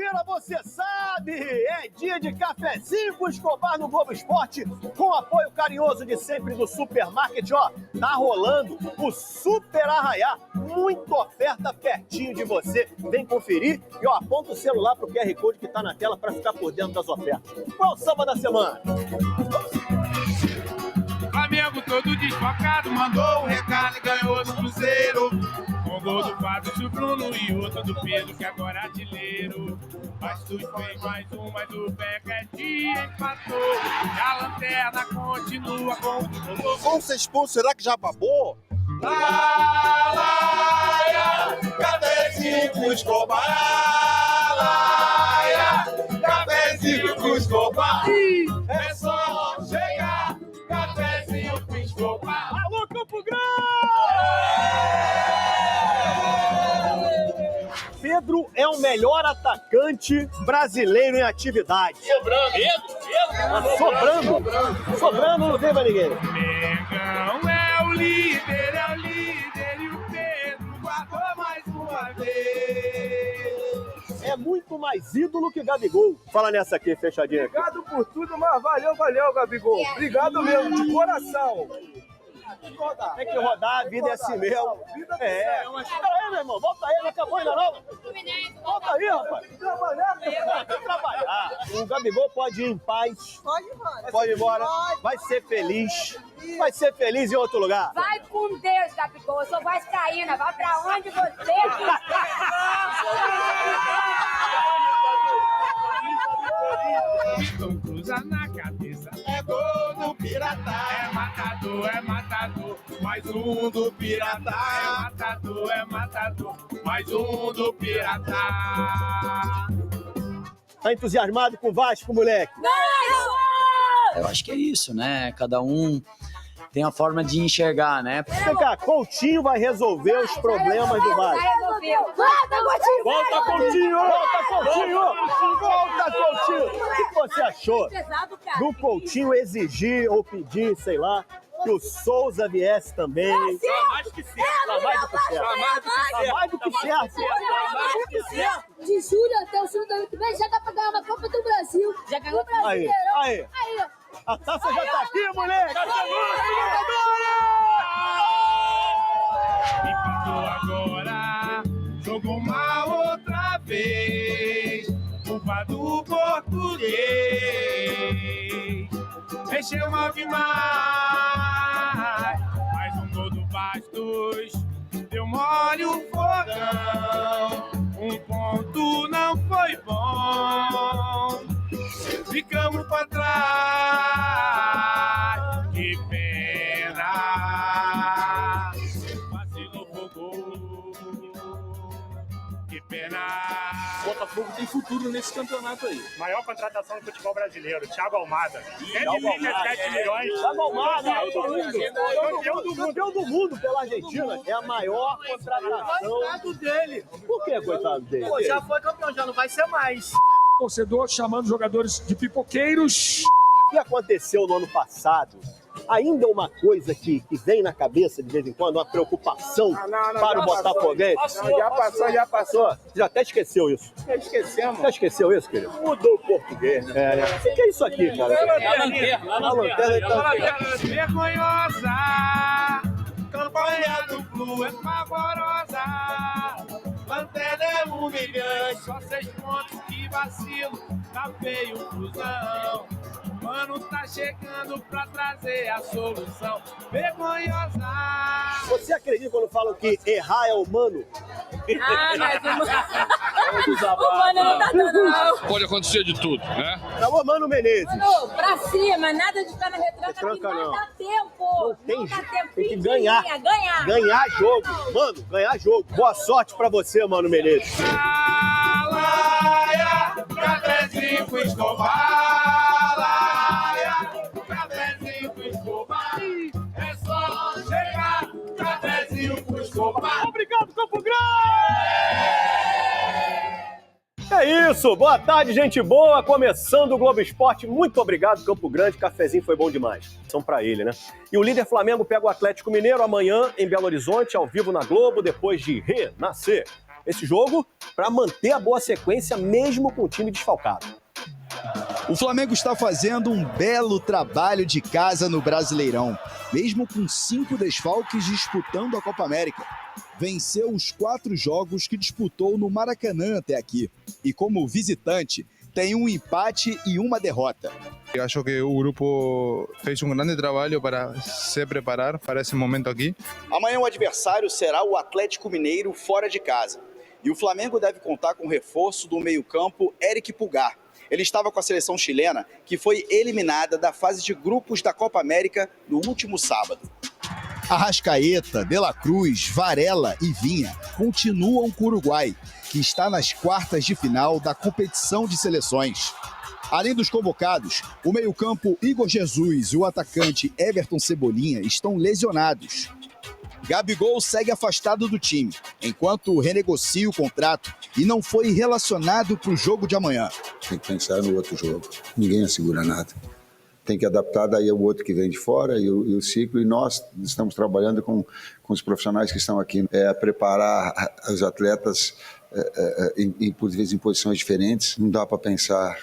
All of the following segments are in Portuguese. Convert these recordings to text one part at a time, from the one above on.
Quinta-feira, você sabe, é dia de cafezinho com Escobar no Globo Esporte, com apoio carinhoso de sempre do Supermarket. Ó, tá rolando o Super Arraiá, muita oferta pertinho de você. Vem conferir e ó, aponta o celular pro QR Code que tá na tela para ficar por dentro das ofertas. Qual o samba da semana? Flamengo todo desfocado, mandou um recado e ganhou do Cruzeiro. Um gol do Fábio, Bruno e outro do Pedro, que agora é artilheiro. Bastos fez mais um, mas o Beckett empatou. E a lanterna continua com o tricolor. Vão ser expulsos, será que já babou? Laia, cafezinho com Escobar. Laia, cafezinho com Escobar. É só chegar, cafezinho com Escobar. Alô, Campo Grande! Pedro é o melhor atacante brasileiro em atividade. Sobrando não tem pra ninguém. Mengão é o líder e o Pedro guardou mais uma vez. É muito mais ídolo que Gabigol. Fala nessa aqui, fechadinha. Obrigado por tudo, mas valeu, Gabigol. Obrigado mesmo, de coração. Tem que rodar, a vida é assim mesmo. É. Pera aí, meu irmão, volta aí, não acabou ainda não. Volta aí, rapaz. Tem que trabalhar. O Gabigol pode ir em paz. Pode ir embora. Vai ser feliz. Vai ser feliz em outro lugar. Vai com Deus, Gabigol. Eu sou vascaína. Vai pra onde você quiser. Então cruza na cabeça. É gol do Pirata. É matador, mais um do Pirata. É matador, mais um do Pirata. Tá entusiasmado com o Vasco, moleque? Eu acho que é isso, né? Cada um tem a forma de enxergar, né? Vem cá, Coutinho vai resolver os problemas do Vasco. Volta, Coutinho! Volta, Coutinho! Volta, Coutinho! Volta, Coutinho! O que você achou do Coutinho exigir ou pedir, sei lá, que o Souza viesse também? Mais do que certo. Mais do que certo. De julho até o julho do ano que vem já dá pra ganhar uma Copa do Brasil. Já ganhou o Brasileirão. Aí. A taça já tá aqui, moleque! Empatou agora, jogou mal outra vez. Culpa do português. Mexeu mal demais. Mais um gol do Bastos. Deu mole o fogão. Um ponto não foi bom. Ficamos pra trás. Que pena. Vacilou pro gol. Que pena. Botafogo tem futuro nesse campeonato aí. Maior contratação do futebol brasileiro, Thiago Almada. 137 milhões. Thiago Almada, campeão do mundo pela Argentina. É a maior contratação. Coitado dele. Por que, coitado dele? Pô, já foi campeão, já não vai ser mais. Torcedor chamando jogadores de pipoqueiros. O que aconteceu no ano passado ainda é uma coisa que vem na cabeça de vez em quando, uma preocupação para o Botafoguense. Já passou. Já até esqueceu isso. Esquecemos. Já esqueceu isso, querido? Mudou o português. O que é isso aqui, cara? A lanterna. Vergonhosa. Campanha do Flu é pavorosa. Lanterna é humilhante. Só 6 pontos, que vacilo. Tá feio, fusão. Mano, tá chegando pra trazer a solução. Vergonhosa. Você acredita quando falam que errar é humano? Mas o mano não tá dando, não. Pode acontecer de tudo, né? Alô, Mano Menezes. Mano, pra cima, nada de ficar na retranca que Retranca não não. dá tempo. Tem Não dá tempo. que ganhar. Ganhar jogo. Mano, ganhar jogo. Boa sorte pra você, Mano Menezes. Laia, cafezinho com Escobar. Laia, cafezinho com Escobar. É só chegar, cafezinho com Escobar. Obrigado, Campo Grande! É isso, boa tarde, gente boa, começando o Globo Esporte. Muito obrigado, Campo Grande, cafezinho foi bom demais. São pra ele, né? E o líder Flamengo pega o Atlético Mineiro amanhã em Belo Horizonte, ao vivo na Globo, depois de renascer. esse jogo para manter a boa sequência mesmo com o time desfalcado. O Flamengo está fazendo um belo trabalho de casa no Brasileirão, mesmo com 5 desfalques disputando a Copa América. Venceu os 4 jogos que disputou no Maracanã até aqui. E como visitante, tem um empate e uma derrota. Eu acho que o grupo fez um grande trabalho para se preparar para esse momento aqui. Amanhã o adversário será o Atlético Mineiro fora de casa. E o Flamengo deve contar com o reforço do meio-campo Eric Pulgar. Ele estava com a seleção chilena, que foi eliminada da fase de grupos da Copa América no último sábado. Arrascaeta, De La Cruz, Varela e Vinha continuam com o Uruguai, que está nas quartas de final da competição de seleções. Além dos convocados, o meio-campo Igor Jesus e o atacante Everton Cebolinha estão lesionados. Gabigol segue afastado do time, enquanto renegocia o contrato e não foi relacionado para o jogo de amanhã. Tem que pensar no outro jogo. Ninguém assegura nada. Tem que adaptar daí ao outro que vem de fora e o ciclo. E nós estamos trabalhando com os profissionais que estão aqui a preparar os atletas por vezes em posições diferentes. Não dá para pensar,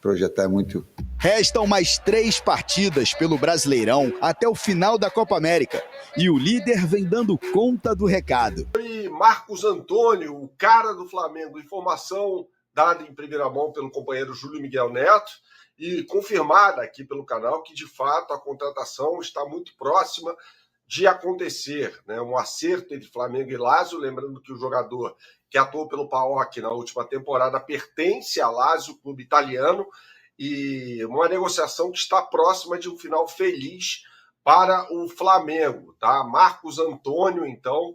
projetar muito. Restam mais 3 partidas pelo Brasileirão até o final da Copa América. E o líder vem dando conta do recado. E Marcos Antônio, o cara do Flamengo, informação dada em primeira mão pelo companheiro Júlio Miguel Neto e confirmada aqui pelo canal que, de fato, a contratação está muito próxima de acontecer, né? Um acerto entre Flamengo e Lazio, lembrando que o jogador que atuou pelo PAOK na última temporada pertence a Lazio, clube italiano, e uma negociação que está próxima de um final feliz para o Flamengo, tá? Marcos Antônio, então,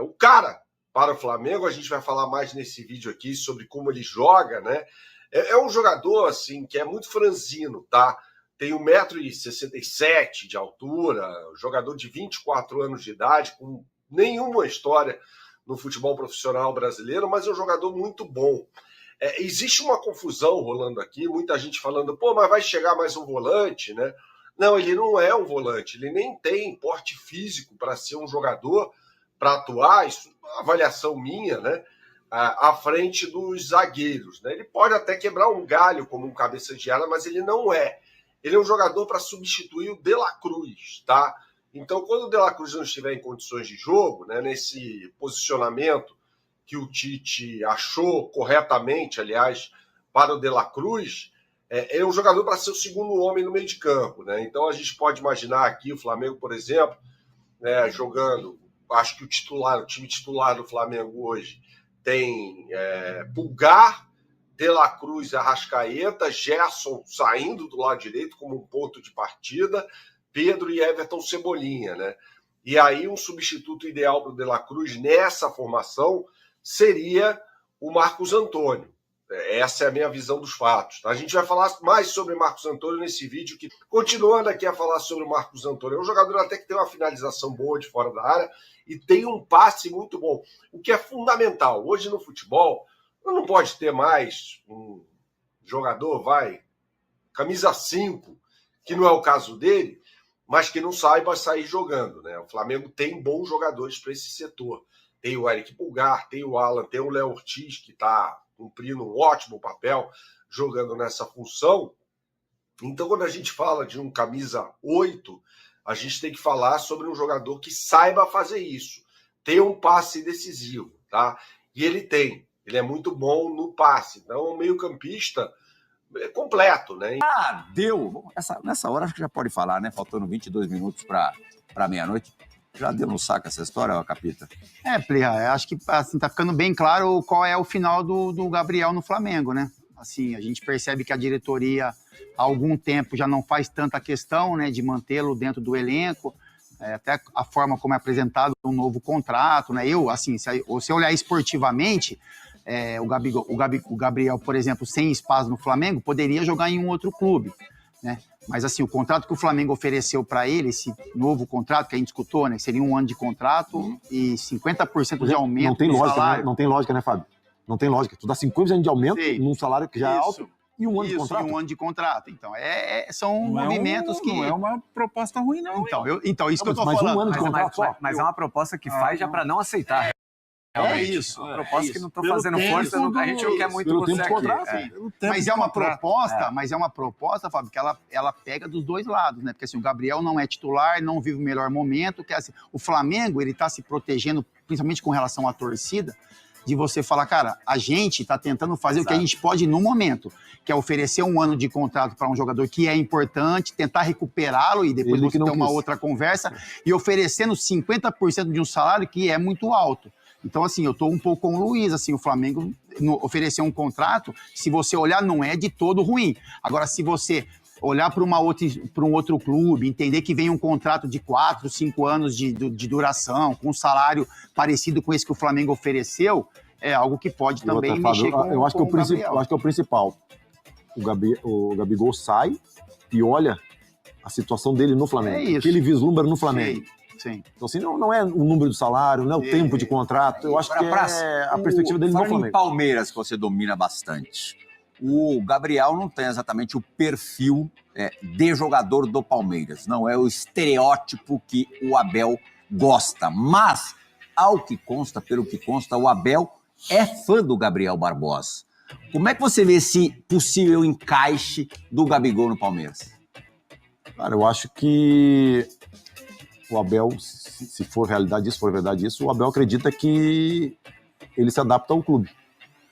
o cara para o Flamengo. A gente vai falar mais nesse vídeo aqui sobre como ele joga, né? É um jogador, assim, que é muito franzino, tá? Tem 1,67 m de altura, jogador de 24 anos de idade, com nenhuma história no futebol profissional brasileiro, mas é um jogador muito bom. Existe uma confusão rolando aqui, muita gente falando, pô, mas vai chegar mais um volante, né? Não, ele não é um volante, ele nem tem porte físico para ser um jogador, para atuar, isso é uma avaliação minha, né? À frente dos zagueiros, né? Ele pode até quebrar um galho como um cabeça de área, mas ele não é. Ele é um jogador para substituir o De La Cruz, tá? Então, quando o De La Cruz não estiver em condições de jogo, né, nesse posicionamento que o Tite achou corretamente, aliás, para o De La Cruz, é um jogador para ser o segundo homem no meio de campo, né? Então, a gente pode imaginar aqui o Flamengo, por exemplo, né, jogando, acho que o time titular do Flamengo hoje tem Pulgar, De La Cruz e Arrascaeta, Gerson saindo do lado direito como um ponto de partida, Pedro e Everton Cebolinha, né? E aí um substituto ideal para o De La Cruz nessa formação seria o Marcos Antônio. Essa é a minha visão dos fatos. Tá? A gente vai falar mais sobre Marcos Antônio nesse vídeo, que continuando aqui a falar sobre o Marcos Antônio, é um jogador até que tem uma finalização boa de fora da área e tem um passe muito bom, o que é fundamental. Hoje no futebol, não pode ter mais um jogador, camisa 5, que não é o caso dele, mas que não saiba sair jogando, né? O Flamengo tem bons jogadores para esse setor. Tem o Eric Pulgar, tem o Alan, tem o Léo Ortiz, que está cumprindo um ótimo papel jogando nessa função. Então, quando a gente fala de um camisa 8, a gente tem que falar sobre um jogador que saiba fazer isso, ter um passe decisivo, tá? E ele tem. Ele é muito bom no passe. Então, um meio-campista completo, né? Deu! Nessa hora acho que já pode falar, né? Faltando 22 minutos para meia-noite. Já deu no saco essa história, Capita? Plirra, acho que assim, tá ficando bem claro qual é o final do Gabriel no Flamengo, né? Assim, a gente percebe que a diretoria há algum tempo já não faz tanta questão, né, de mantê-lo dentro do elenco, até a forma como é apresentado um novo contrato, né? Se eu olhar esportivamente, o Gabriel, por exemplo, sem espaço no Flamengo, poderia jogar em um outro clube, né? Mas assim, o contrato que o Flamengo ofereceu para ele, esse novo contrato que a gente escutou, né, que seria 1 ano de contrato e 50% de aumento do salário. Não tem lógica, né, Fábio? Não tem lógica. Tu dá 50% de aumento num salário que já é alto e 1 ano de contrato. E 1 ano de contrato. Então, são movimentos que... Não é uma proposta ruim, não. Então isso que eu tô mas falando. 1 ano de contrato só. Mas é uma proposta que faz já para não aceitar. Realmente. isso. A proposta que não estão Pelo fazendo tempo força, a gente não quer muito pelo você tempo de aqui. contrato, Mas é uma proposta, Fábio, que ela pega dos dois lados, né? Porque assim, o Gabriel não é titular, não vive o melhor momento, que assim, o Flamengo, ele tá se protegendo, principalmente com relação à torcida, de você falar, cara, a gente tá tentando fazer o que a gente pode no momento, que é oferecer um ano de contrato para um jogador que é importante, tentar recuperá-lo e depois Ele você que não ter uma quis. outra conversa, e oferecendo 50% de um salário que é muito alto. Então, assim, eu tô um pouco com o Luiz, assim, o Flamengo oferecer um contrato, se você olhar, não é de todo ruim. Agora, se você olhar para um outro clube, entender que vem um contrato de 4, 5 anos de duração, com um salário parecido com esse que o Flamengo ofereceu, é algo que pode E outra, também Fábio, mexer com eu acho que o Gabriel. eu acho que é o principal. O Gabigol sai e olha a situação dele no Flamengo. É isso. O que ele vislumbra no Flamengo. Sim. Então, assim, não é o número do salário, não é o tempo de contrato. Eu acho que é a perspectiva dele no Falando em Flamengo. Palmeiras, que você domina bastante, o Gabriel não tem exatamente o perfil de jogador do Palmeiras. Não é o estereótipo que o Abel gosta. Mas, pelo que consta, o Abel é fã do Gabriel Barbosa. Como é que você vê esse possível encaixe do Gabigol no Palmeiras? Cara, eu acho que o Abel, se for realidade isso, for verdade isso, o Abel acredita que ele se adapta ao clube.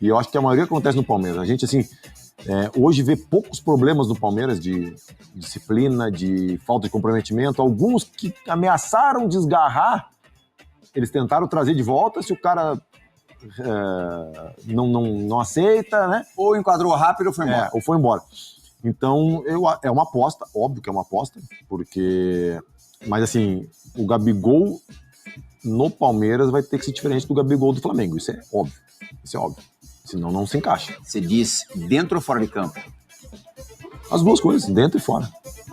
E eu acho que a maioria acontece no Palmeiras. A gente, assim, hoje vê poucos problemas no Palmeiras de disciplina, de falta de comprometimento. Alguns que ameaçaram desgarrar, eles tentaram trazer de volta, se o cara não aceita, né? Ou enquadrou rápido ou foi embora. Ou foi embora. Então, é uma aposta, óbvio que é uma aposta, porque... Mas, assim, o Gabigol no Palmeiras vai ter que ser diferente do Gabigol do Flamengo. Isso é óbvio. Senão não se encaixa. Você diz dentro ou fora de campo? As duas coisas, dentro e fora.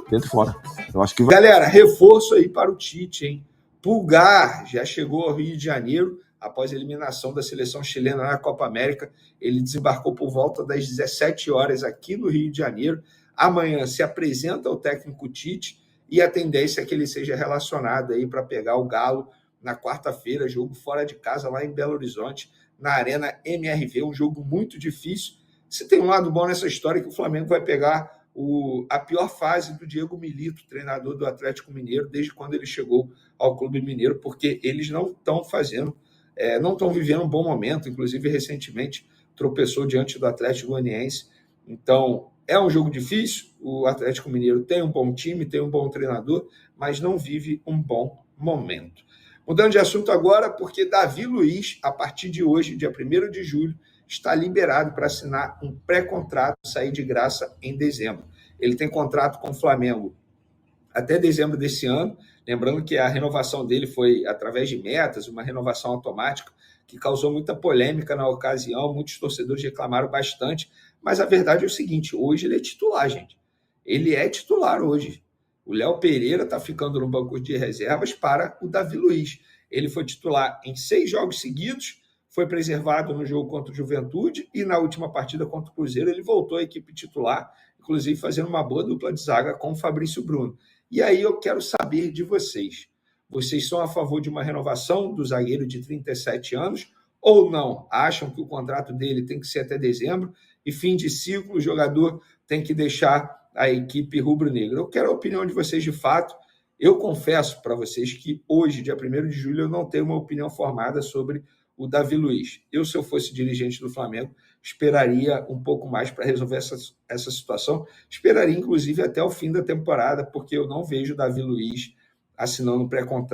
Dentro e fora. Eu acho que Galera, reforço aí para o Tite, hein? Pulgar já chegou ao Rio de Janeiro após a eliminação da seleção chilena na Copa América. Ele desembarcou por volta das 17 horas aqui no Rio de Janeiro. Amanhã se apresenta o técnico Tite e a tendência é que ele seja relacionado aí para pegar o Galo na quarta-feira, jogo fora de casa lá em Belo Horizonte, na Arena MRV, um jogo muito difícil. Se tem um lado bom nessa história, que o Flamengo vai pegar a pior fase do Diego Milito, treinador do Atlético Mineiro, desde quando ele chegou ao Clube Mineiro, porque eles não estão não estão vivendo um bom momento, inclusive recentemente tropeçou diante do Atlético Goianiense. Então, é um jogo difícil, o Atlético Mineiro tem um bom time, tem um bom treinador, mas não vive um bom momento. Mudando de assunto agora, porque Davi Luiz, a partir de hoje, dia 1º de julho, está liberado para assinar um pré-contrato, sair de graça em dezembro. Ele tem contrato com o Flamengo até dezembro desse ano, lembrando que a renovação dele foi através de metas, uma renovação automática, que causou muita polêmica na ocasião, muitos torcedores reclamaram bastante, mas a verdade é o seguinte, hoje ele é titular, gente. Ele é titular hoje. O Léo Pereira está ficando no banco de reservas para o Davi Luiz. Ele foi titular em 6 jogos seguidos, foi preservado no jogo contra o Juventude e na última partida contra o Cruzeiro ele voltou à equipe titular, inclusive fazendo uma boa dupla de zaga com o Fabrício Bruno. E aí eu quero saber de vocês. Vocês são a favor de uma renovação do zagueiro de 37 anos ou não? Acham que o contrato dele tem que ser até dezembro e fim de ciclo o jogador tem que deixar a equipe rubro-negra? Eu quero a opinião de vocês de fato. Eu confesso para vocês que hoje, dia 1º de julho, eu não tenho uma opinião formada sobre o Davi Luiz. Se eu fosse dirigente do Flamengo, esperaria um pouco mais para resolver essa situação. Esperaria, inclusive, até o fim da temporada, porque eu não vejo o Davi Luiz assinando um pré-contrato